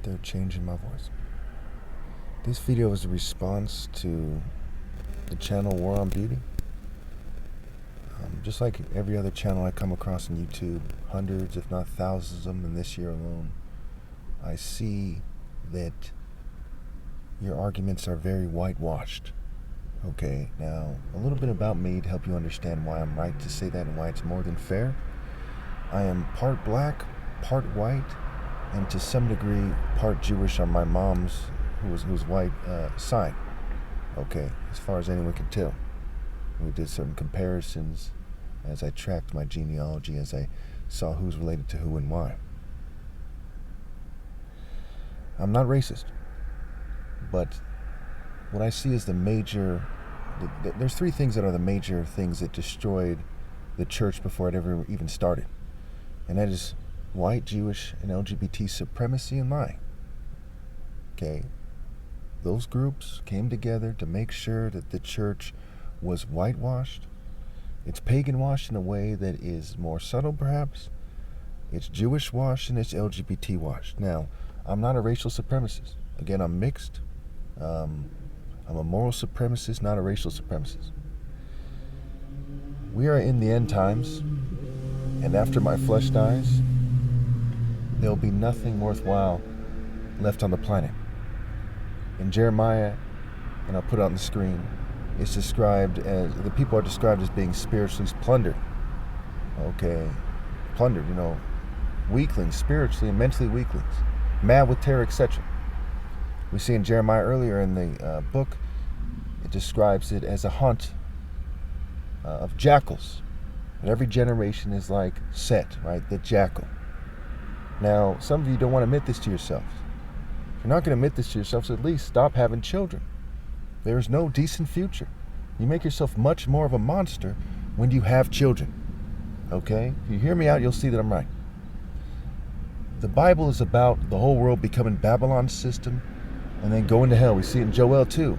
They're changing my voice. This video is a response to the channel War on Beauty. Just like every other channel I come across on YouTube, hundreds if not thousands of them in this year alone, I see that your arguments are very whitewashed. Okay, now a little bit about me to help you understand why I'm right to say that and why it's more than fair. I am part black, part white, and to some degree part Jewish on my mom's, who's white, side. Okay, as far as anyone can tell. We did certain comparisons as I tracked my genealogy, as I saw who's related to who and why. I'm not racist, but what I see is there's three things that are the major things that destroyed the church before it ever even started. And that is white, Jewish, and LGBT supremacy and lying. Okay? Those groups came together to make sure that the church was whitewashed. It's pagan washed in a way that is more subtle, perhaps. It's Jewish washed and it's LGBT washed. Now, I'm not a racial supremacist. Again, I'm mixed. I'm a moral supremacist, not a racial supremacist. We are in the end times, and after my flesh dies, there'll be nothing worthwhile left on the planet. In Jeremiah, and I'll put it on the screen, it's described as, the people are described as being spiritually plundered. Okay, plundered, weaklings, spiritually and mentally weaklings, mad with terror, etc. We see in Jeremiah earlier in the book, it describes it as a haunt of jackals. And every generation is like Set, right? The jackal. Now, some of you don't want to admit this to yourselves. If you're not going to admit this to yourselves, at least stop having children. There is no decent future. You make yourself much more of a monster when you have children. Okay? If you hear me out, you'll see that I'm right. The Bible is about the whole world becoming Babylon's system and then going to hell. We see it in Joel 2,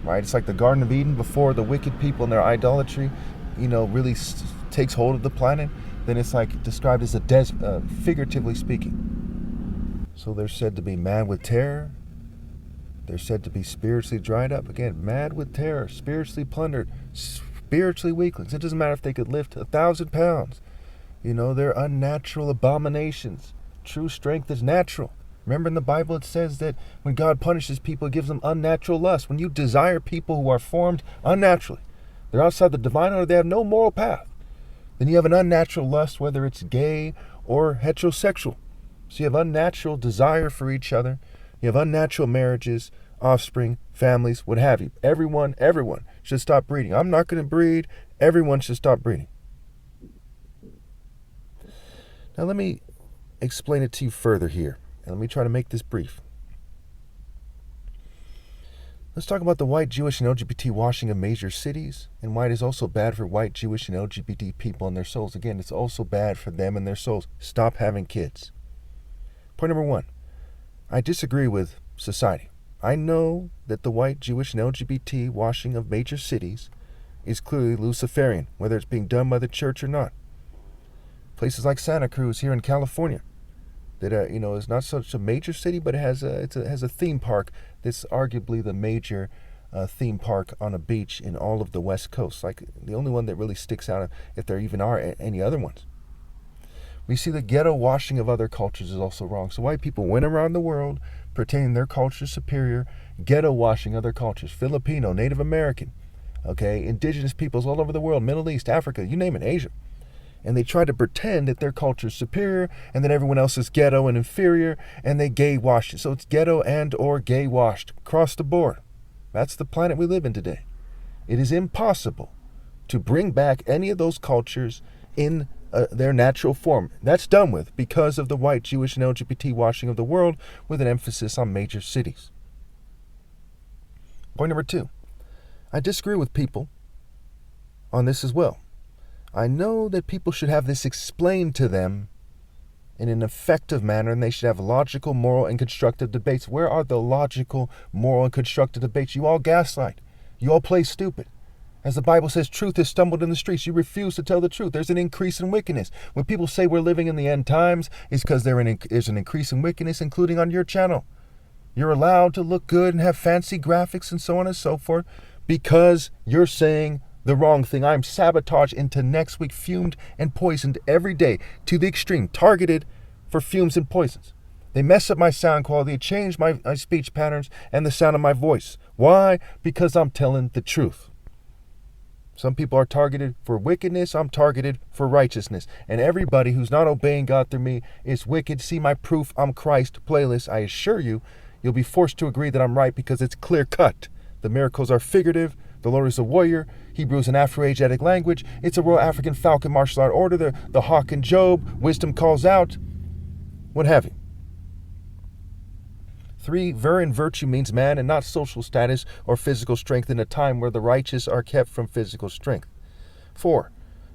right? It's like the Garden of Eden before the wicked people and their idolatry, really takes hold of the planet. Then it's like described as a desert, figuratively speaking. So they're said to be mad with terror. They're said to be spiritually dried up. Again, mad with terror, spiritually plundered, spiritually weaklings. It doesn't matter if they could lift 1,000 pounds. They're unnatural abominations. True strength is natural. Remember in the Bible it says that when God punishes people, it gives them unnatural lust. When you desire people who are formed unnaturally, they're outside the divine order, they have no moral path, then you have an unnatural lust, whether it's gay or heterosexual. So you have unnatural desire for each other. You have unnatural marriages, offspring, families, what have you. Everyone should stop breeding. I'm not going to breed. Everyone should stop breeding. Now let me explain it to you further here. And let me try to make this brief. Let's talk about the white, Jewish, and LGBT washing of major cities and why it is also bad for white, Jewish, and LGBT people and their souls. Again, it's also bad for them and their souls. Stop having kids. Point number one. I disagree with society. I know that the white, Jewish, and LGBT washing of major cities is clearly Luciferian, whether it's being done by the church or not. Places like Santa Cruz here in California, that is not such a major city, but it has a theme park that's arguably the major theme park on a beach in all of the West Coast. Like the only one that really sticks out, if there even are any other ones. We see the ghetto washing of other cultures is also wrong. So white people went around the world pretending their culture is superior, ghetto washing other cultures, Filipino, Native American, indigenous peoples all over the world, Middle East, Africa, you name it, Asia. And they try to pretend that their culture is superior and that everyone else is ghetto and inferior, and they gay washed it. So it's ghetto and or gay washed across the board. That's the planet we live in today. It is impossible to bring back any of those cultures in their natural form. That's done with because of the white, Jewish, and LGBT washing of the world with an emphasis on major cities. Point number two. I disagree with people on this as well. I know that people should have this explained to them in an effective manner, and they should have logical, moral, and constructive debates. Where are the logical, moral, and constructive debates? You all gaslight. You all play stupid. As the Bible says, truth has stumbled in the streets. You refuse to tell the truth. There's an increase in wickedness. When people say we're living in the end times, it's because there's an increase in wickedness, including on your channel. You're allowed to look good and have fancy graphics and so on and so forth because you're saying the wrong thing. I'm sabotaged into next week, fumed and poisoned every day to the extreme, targeted for fumes and poisons. They mess up my sound quality, they change my speech patterns and the sound of my voice. Why? Because I'm telling the truth. Some people are targeted for wickedness. I'm targeted for righteousness. And everybody who's not obeying God through me is wicked. See my proof, I'm Christ playlist. I assure you, you'll be forced to agree that I'm right because it's clear cut. The miracles are figurative. The Lord is a warrior. Hebrew is an Afro-Asiatic language. It's a Royal African Falcon martial art order. The hawk in Job. Wisdom calls out. What have you. 3, ver in virtue means man and not social status or physical strength in a time where the righteous are kept from physical strength. 4,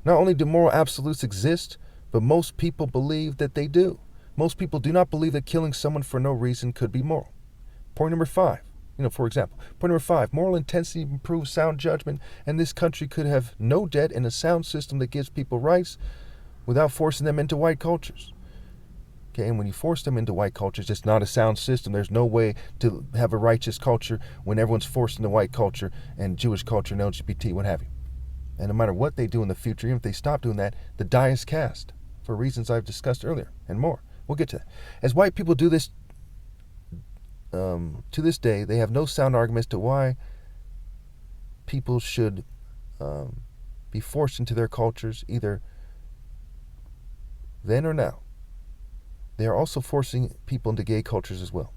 not only do moral absolutes exist, but most people believe that they do. Most people do not believe that killing someone for no reason could be moral. Point number 5, for example, point number 5, moral intensity improves sound judgment, and this country could have no debt and a sound system that gives people rights without forcing them into white cultures. Okay, and when you force them into white cultures, it's not a sound system. There's no way to have a righteous culture when everyone's forced into white culture and Jewish culture and LGBT, what have you. And no matter what they do in the future, even if they stop doing that, the die is cast for reasons I've discussed earlier and more. We'll get to that. As white people do this, to this day, they have no sound arguments to why people should be forced into their cultures, either then or now. They are also forcing people into gay cultures as well.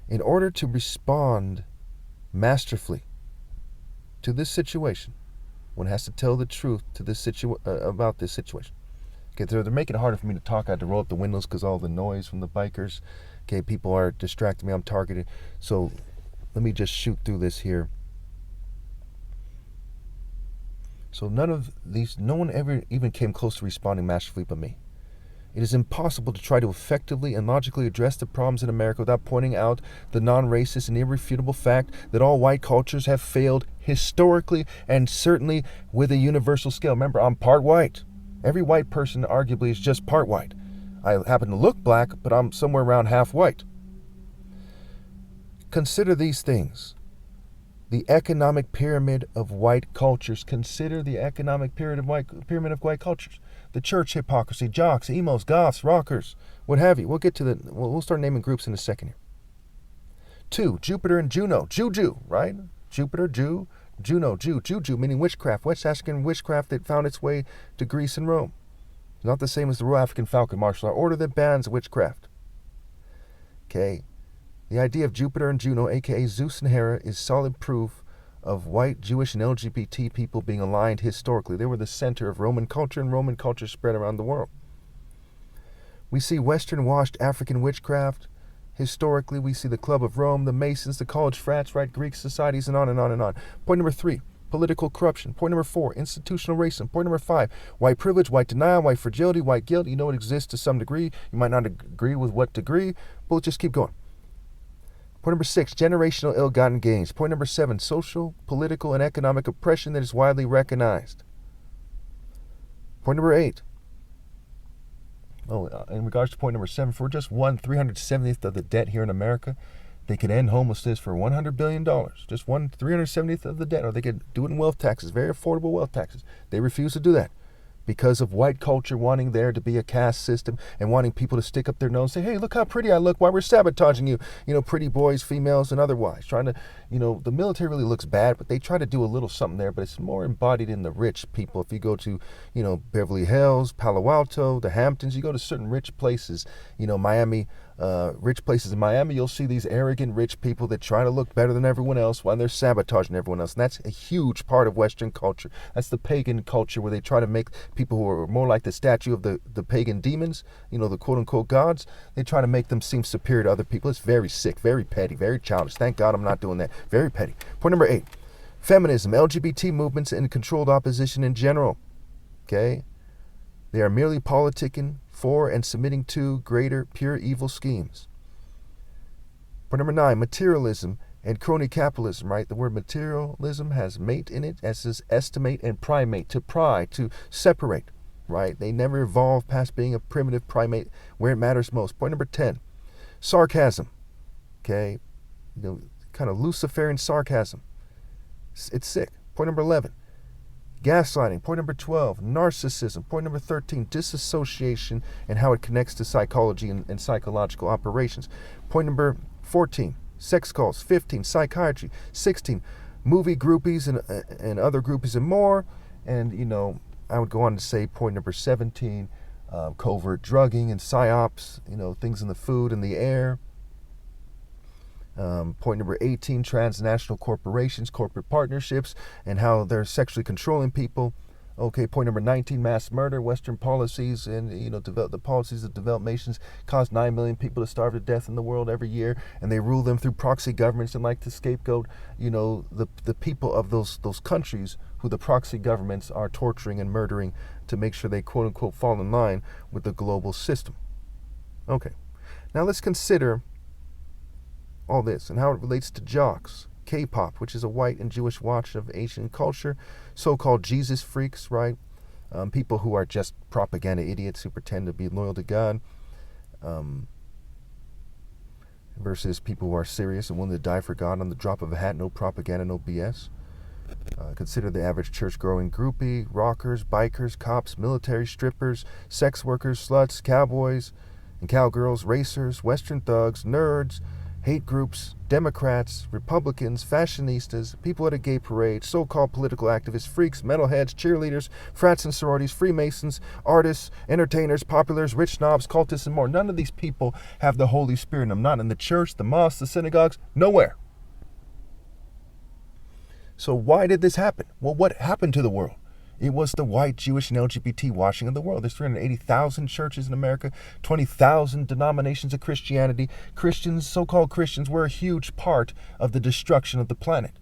In order to respond masterfully to this situation, one has to tell the truth to this about this situation. Okay, they're making it harder for me to talk. I had to roll up the windows because all the noise from the bikers. Okay, people are distracting me. I'm targeted. So let me just shoot through this here. So no one ever even came close to responding masterfully but me. It is impossible to try to effectively and logically address the problems in America without pointing out the non-racist and irrefutable fact that all white cultures have failed historically and certainly with a universal scale. Remember, I'm part white. Every white person arguably is just part white. I happen to look black, but I'm somewhere around half white. Consider these things. The economic pyramid of white cultures. Consider the economic pyramid of white cultures. The church hypocrisy, jocks, emos, goths, rockers, what have you. We'll get to we'll start naming groups in a second here. 2, Jupiter and Juno. Juju, right? Jupiter, Jew, Juno, Juju, meaning witchcraft. West African witchcraft that found its way to Greece and Rome. It's not the same as the Royal African Falcon martial art order that bans witchcraft. Okay. The idea of Jupiter and Juno, aka Zeus and Hera, is solid proof of white, Jewish, and LGBT people being aligned historically. They were the center of Roman culture, and Roman culture spread around the world. We see Western-washed African witchcraft. Historically, we see the Club of Rome, the Masons, the college frats, right, Greek societies, and on and on and on. Point number 3, political corruption. Point number 4, institutional racism. Point number 5, white privilege, white denial, white fragility, white guilt. You know it exists to some degree. You might not agree with what degree, but let's just keep going. Point number 6, generational ill-gotten gains. Point number 7, social, political, and economic oppression that is widely recognized. Point number 8. In regards to point number 7, for just 1/370th of the debt here in America, they could end homelessness for $100 billion. Just 1/370th of the debt, or they could do it in wealth taxes, very affordable wealth taxes. They refuse to do that because of white culture wanting there to be a caste system and wanting people to stick up their nose and say, hey, look how pretty I look while we're sabotaging you. Pretty boys, females, and otherwise. Trying to, the military really looks bad, but they try to do a little something there, but it's more embodied in the rich people. If you go to, Beverly Hills, Palo Alto, the Hamptons, you go to certain rich places, Miami, rich places in Miami, you'll see these arrogant rich people that try to look better than everyone else while they're sabotaging everyone else. And that's a huge part of Western culture. That's the pagan culture where they try to make people who are more like the statue of the pagan demons, the quote-unquote gods, they try to make them seem superior to other people. It's very sick, very petty, very childish. Thank God I'm not doing that. Very petty. Point number 8, feminism, LGBT movements, and controlled opposition in general. Okay? They are merely politicking for and submitting to greater pure evil schemes. Point number 9, materialism And crony capitalism, right? The word materialism has mate in it, as is estimate and primate, to pry, to separate, right? They never evolve past being a primitive primate where it matters most. Point number 10, sarcasm, okay? Kind of Luciferian sarcasm. It's sick. Point number 11, gaslighting. Point number 12, narcissism. Point number 13, disassociation and how it connects to psychology and psychological operations. Point number 14, sex cults. 15, psychiatry. 16, movie groupies and other groupies and more. And, I would go on to say point number 17, covert drugging and psyops, things in the food and the air. Point number 18, transnational corporations, corporate partnerships, and how they're sexually controlling people. Okay, point number 19, mass murder. Western policies and the policies of developed nations cause 9 million people to starve to death in the world every year, and they rule them through proxy governments and like to scapegoat the people of those countries who the proxy governments are torturing and murdering to make sure they quote unquote fall in line with the global system. Okay, now let's consider all this and how it relates to jocks. K-pop, which is a white and Jewish watch of Asian culture. So-called Jesus freaks, right? People who are just propaganda idiots who pretend to be loyal to God. Versus people who are serious and willing to die for God on the drop of a hat. No propaganda, no BS. Consider the average church-going groupie, rockers, bikers, cops, military, strippers, sex workers, sluts, cowboys and cowgirls, racers, Western thugs, nerds, hate groups, Democrats, Republicans, fashionistas, people at a gay parade, so-called political activists, freaks, metalheads, cheerleaders, frats and sororities, Freemasons, artists, entertainers, populars, rich snobs, cultists, and more. None of these people have the Holy Spirit in them. Not in the church, the mosques, the synagogues, nowhere. So why did this happen? Well, what happened to the world? It was the white, Jewish, and LGBT washing of the world. There's 380,000 churches in America, 20,000 denominations of Christianity. Christians, so-called Christians, were a huge part of the destruction of the planet.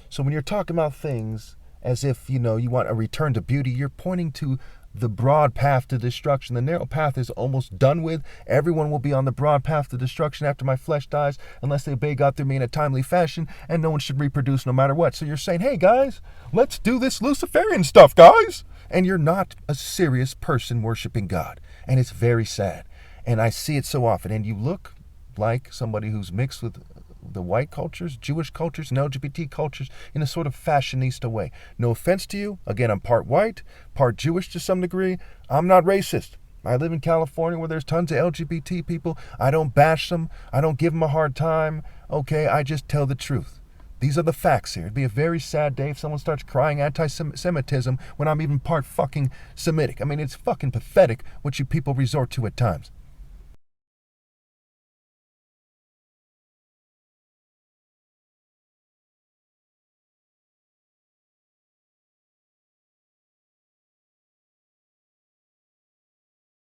So when you're talking about things as if, you want a return to beauty, you're pointing to the broad path to destruction. The narrow path is almost done with. Everyone will be on the broad path to destruction after my flesh dies, unless they obey God through me in a timely fashion, and no one should reproduce no matter what. So you're saying, hey guys, let's do this Luciferian stuff, guys. And you're not a serious person worshiping God. And it's very sad. And I see it so often. And you look like somebody who's mixed with the white cultures, Jewish cultures, and LGBT cultures in a sort of fashionista way. No offense to you. Again, I'm part white, part Jewish to some degree. I'm not racist. I live in California where there's tons of LGBT people. I don't bash them. I don't give them a hard time. Okay, I just tell the truth. These are the facts here. It'd be a very sad day if someone starts crying anti-Semitism when I'm even part fucking Semitic. I mean, it's fucking pathetic what you people resort to at times.